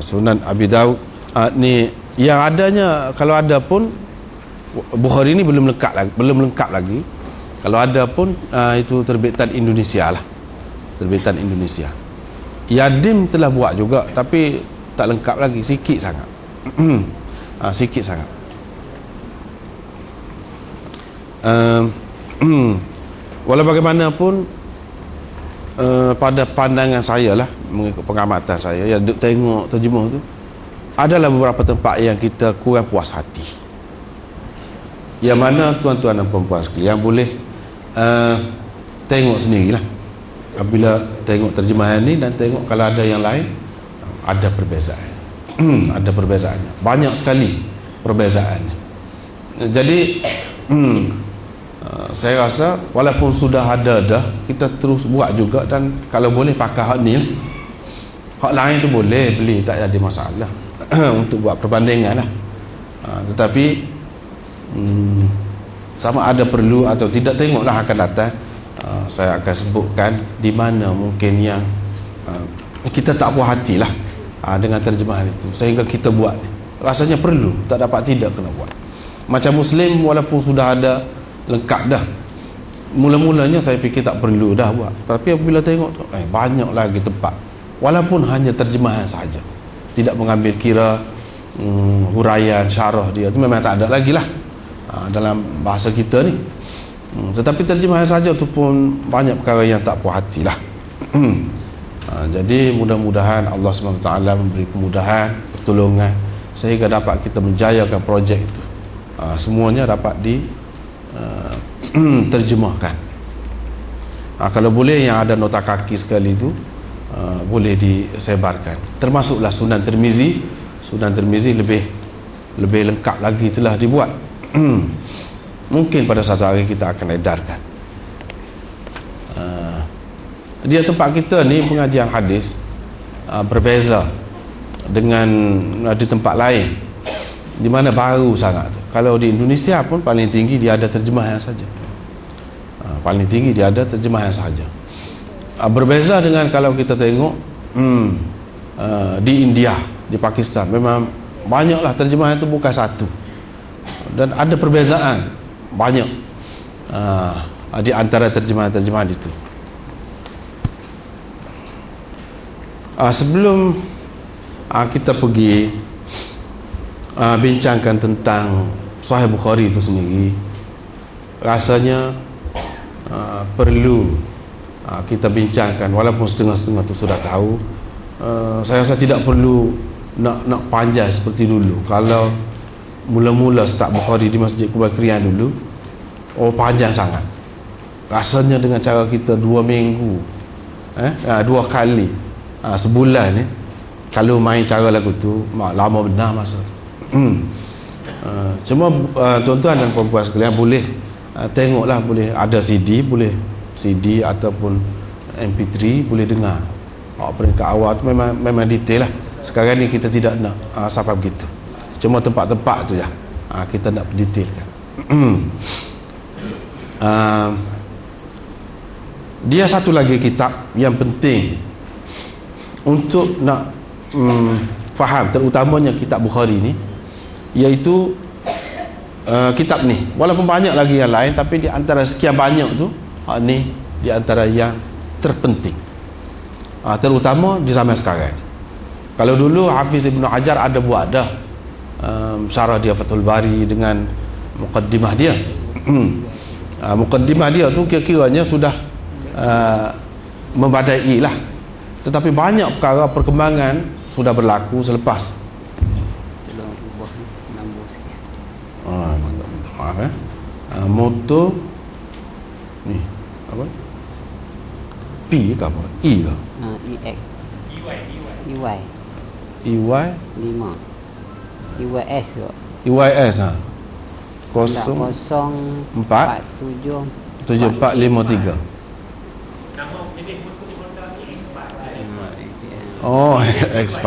Sunan Abi Daud. Ni yang adanya, kalau ada pun Bukhari ni belum lengkap lagi. Kalau ada pun itu terbitan Indonesia lah, terbitan Indonesia. Yadim telah buat juga, tapi tak lengkap lagi, sikit sangat. Sikit sangat. Walau bagaimanapun, pada pandangan saya lah, mengikut pengamatan saya, yang tengok terjemah tu, adalah beberapa tempat yang kita kurang puas hati. Yang mana tuan-tuan dan puan-puan sekalian boleh tengok sendirilah. Apabila tengok terjemahan ni dan tengok kalau ada yang lain, ada perbezaan. Ada perbezaannya, banyak sekali perbezaannya. Jadi saya rasa walaupun sudah ada dah, kita terus buat juga. Dan kalau boleh pakai hak ni lah. Hak lain tu boleh beli, tak ada masalah untuk buat perbandingan lah. Tetapi sama ada perlu atau tidak, tengoklah akan datang. Saya akan sebutkan di mana mungkin yang kita tak puas hati lah dengan terjemahan itu, sehingga kita buat. Rasanya perlu, tak dapat tidak kena buat. Macam Muslim, walaupun sudah ada lengkap dah, mula-mulanya saya fikir tak perlu dah buat. Tapi apabila tengok tu, banyak lagi tempat, walaupun hanya terjemahan sahaja, tidak mengambil kira huraian, syarah dia tu memang tak ada lagi lah dalam bahasa kita ni. Tetapi terjemahan saja tu pun banyak perkara yang tak puas hati lah. Jadi mudah-mudahan Allah SWT memberi kemudahan, pertolongan, sehingga dapat kita menjayakan projek itu. Semuanya dapat terjemahkan. Kalau boleh yang ada nota kaki sekali itu boleh disebarkan. Termasuklah Sunan Tirmizi. Sunan Tirmizi lebih lengkap lagi telah dibuat. Mungkin pada satu hari kita akan edarkan. Dia tempat kita ni pengajian hadis berbeza dengan di tempat lain, di mana baru sangat. Kalau di Indonesia pun paling tinggi dia ada terjemahan saja. Paling tinggi dia ada terjemahan saja. Berbeza dengan kalau kita tengok di India, di Pakistan, memang banyaklah terjemahan itu, bukan satu, dan ada perbezaan banyak di antara terjemahan-terjemahan itu. Sebelum kita pergi bincangkan tentang Sahih Bukhari itu sendiri, rasanya perlu kita bincangkan, walaupun setengah-setengah itu sudah tahu. Saya rasa tidak perlu nak panjang seperti dulu. Kalau mula-mula start Bukhari di Masjid Kubah Krian dulu, panjang sangat rasanya. Dengan cara kita 2 minggu 2 kali sebulan ni, kalau main cara lagu tu lama benar masa tu. Cuma tuan-tuan dan puan-puan sekalian boleh tengoklah, boleh ada CD, boleh CD ataupun MP3, boleh dengar. Peringkat awal tu memang detail lah. Sekarang ni kita tidak nak sampai begitu, cuma tempat-tempat tu ya kita nak detailkan. Dia satu lagi kitab yang penting untuk nak faham, terutamanya kitab Bukhari ni, iaitu kitab ni. Walaupun banyak lagi yang lain, tapi di antara sekian banyak tu, ni di antara yang terpenting, terutama di zaman sekarang. Kalau dulu Hafiz Ibn Hajar ada buat dah syarah dia Fathul Bari dengan muqaddimah dia. Muqaddimah dia tu kira-kiranya sudah membadai lah. Tetapi banyak perkara perkembangan sudah berlaku selepas. Maaf moto ni apa? P ke apa? E ke? EX. EY 5. EYS ke? EYS 04 7453. Oh, X5.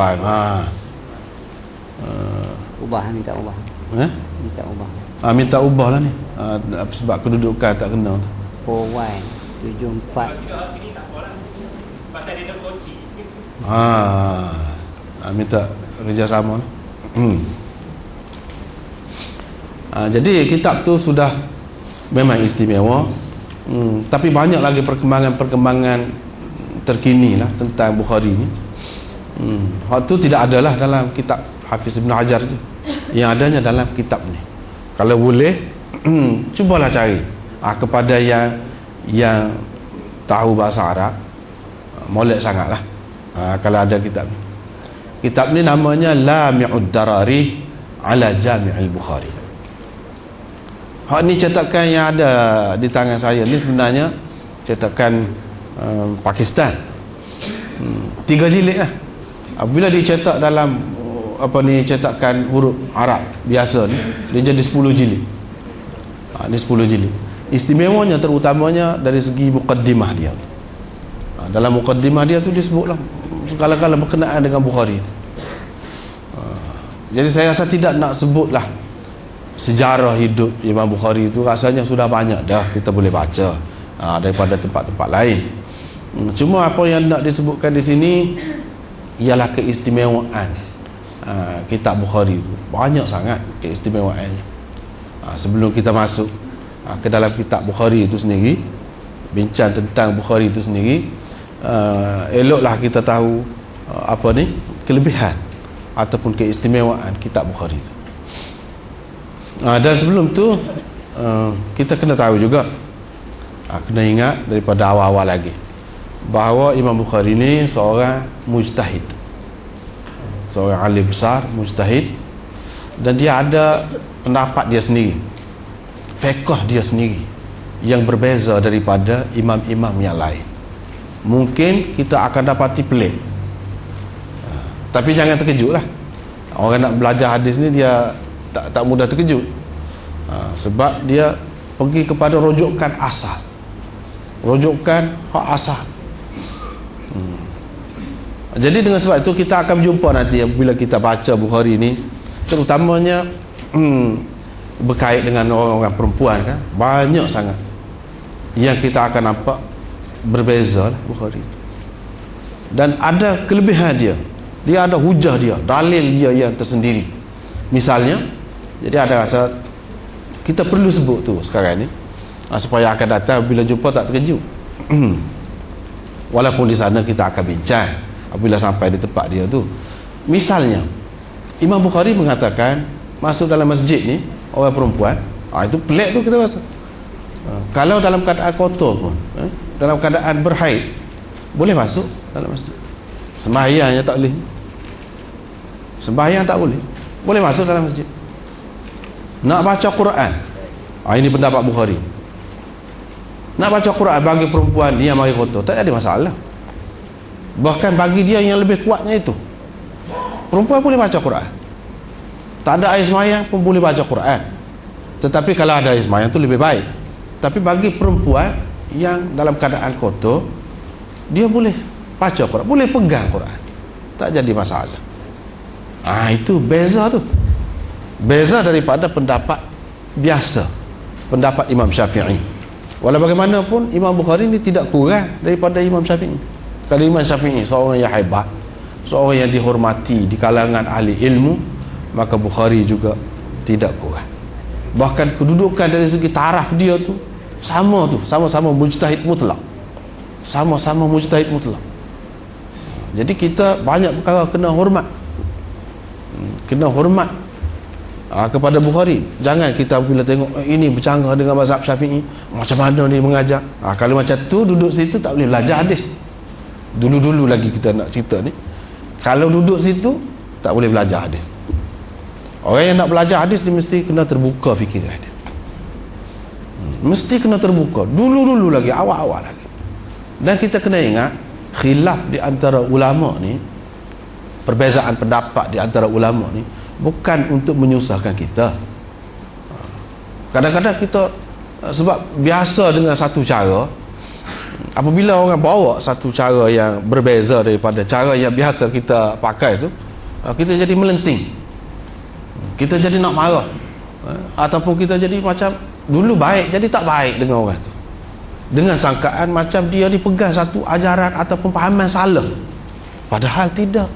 Ubah, minta ubah. Minta ubah. Minta ubah lah ni. Sebab kedudukan tak kena. 4Y 74. Pasal dia ada kunci. minta kerjasama. Jadi kitab tu sudah memang istimewa. Tapi banyak lagi perkembangan terkini lah tentang Bukhari ni. Hal tu tidak adalah dalam kitab Hafiz Ibn Hajar tu. Yang adanya dalam kitab ni. Kalau boleh cubalah cari kepada yang tahu bahasa Arab, molek sangatlah kalau ada kitab ni. Kitab ni namanya Lami'ud Darari ala Jami'il Bukhari. Hak ni cetakan yang ada di tangan saya ni sebenarnya cetakan Pakistan. 3 jilid lah. Bila dicetak dalam cetakan huruf Arab biasa ni, dia jadi 10 jilid. Ni 10 jilid. Istimewanya terutamanya dari segi muqaddimah dia. Dalam muqaddimah dia tu disebutlah segala-gala berkenaan dengan Bukhari. Jadi saya rasa tidak nak sebutlah sejarah hidup Imam Bukhari itu, rasanya sudah banyak dah kita boleh baca daripada tempat-tempat lain. Cuma apa yang nak disebutkan di sini ialah keistimewaan kitab Bukhari itu. Banyak sangat keistimewaannya. Sebelum kita masuk ke dalam kitab Bukhari itu sendiri, bincang tentang Bukhari itu sendiri, eloklah kita tahu kelebihan ataupun keistimewaan kitab Bukhari itu. Dan sebelum tu kita kena tahu juga, kena ingat daripada awal-awal lagi, bahawa Imam Bukhari ni seorang mujtahid, seorang alim besar, mujtahid, dan dia ada pendapat dia sendiri, fiqh dia sendiri yang berbeza daripada imam-imam yang lain. Mungkin kita akan dapati pelik, tapi jangan terkejutlah. Orang nak belajar hadis ni dia tak mudah terkejut, sebab dia pergi kepada rujukan asal, rujukan hak asal. Jadi dengan sebab itu kita akan jumpa nanti bila kita baca Bukhari ni, terutamanya berkait dengan orang-orang perempuan kan, banyak sangat yang kita akan nampak berbeza lah Bukhari. Dan ada kelebihan dia, dia ada hujah dia, dalil dia yang tersendiri. Misalnya, jadi ada rasa kita perlu sebut tu sekarang ni, supaya akan datang bila jumpa tak terkejut. Walaupun di sana kita akan bincang apabila sampai di tempat dia tu. Misalnya Imam Bukhari mengatakan masuk dalam masjid ni orang perempuan, itu pelik tu kita rasa. Kalau dalam keadaan kotor pun, dalam keadaan berhaid, boleh masuk dalam masjid. Sembahyangnya tak boleh, sembahyang tak boleh, boleh masuk dalam masjid. Nak baca Quran, ini pendapat Bukhari. Nak baca Quran bagi perempuan yang mari kotor tak ada masalah. Bahkan bagi dia yang lebih kuatnya itu, perempuan boleh baca Quran, tak ada air semayang pun boleh baca Quran. Tetapi kalau ada air semayang tu lebih baik. Tapi bagi perempuan yang dalam keadaan kotor, dia boleh baca Quran, boleh pegang Quran, tak jadi masalah. Itu beza tu, beza daripada pendapat biasa, pendapat Imam Syafi'i. Walau bagaimanapun Imam Bukhari ni tidak kurang daripada Imam Syafi'i. Kalau Imam Syafi'i seorang yang hebat, seorang yang dihormati di kalangan ahli ilmu, maka Bukhari juga tidak kurang. Bahkan kedudukan dari segi taraf dia tu sama-sama mujtahid mutlak, sama-sama mujtahid mutlak. Jadi kita banyak perkara kena hormat, kepada Bukhari. Jangan kita bila tengok ini bercanggah dengan mazhab Syafi'i, macam mana ni mengajar. Kalau macam tu duduk situ tak boleh belajar hadis. Dulu-dulu lagi kita nak cerita ni, kalau duduk situ tak boleh belajar hadis. Orang yang nak belajar hadis dia mesti kena terbuka fikiran dia, mesti kena terbuka dulu-dulu lagi, awal-awal lagi. Dan kita kena ingat khilaf di antara ulama ni, perbezaan pendapat di antara ulama ni bukan untuk menyusahkan kita. Kadang-kadang kita sebab biasa dengan satu cara, apabila orang bawa satu cara yang berbeza daripada cara yang biasa kita pakai tu, kita jadi melenting, kita jadi nak marah, ataupun kita jadi macam dulu baik jadi tak baik dengan orang tu, dengan sangkaan macam dia dipegang satu ajaran ataupun pahaman salah, padahal tidak.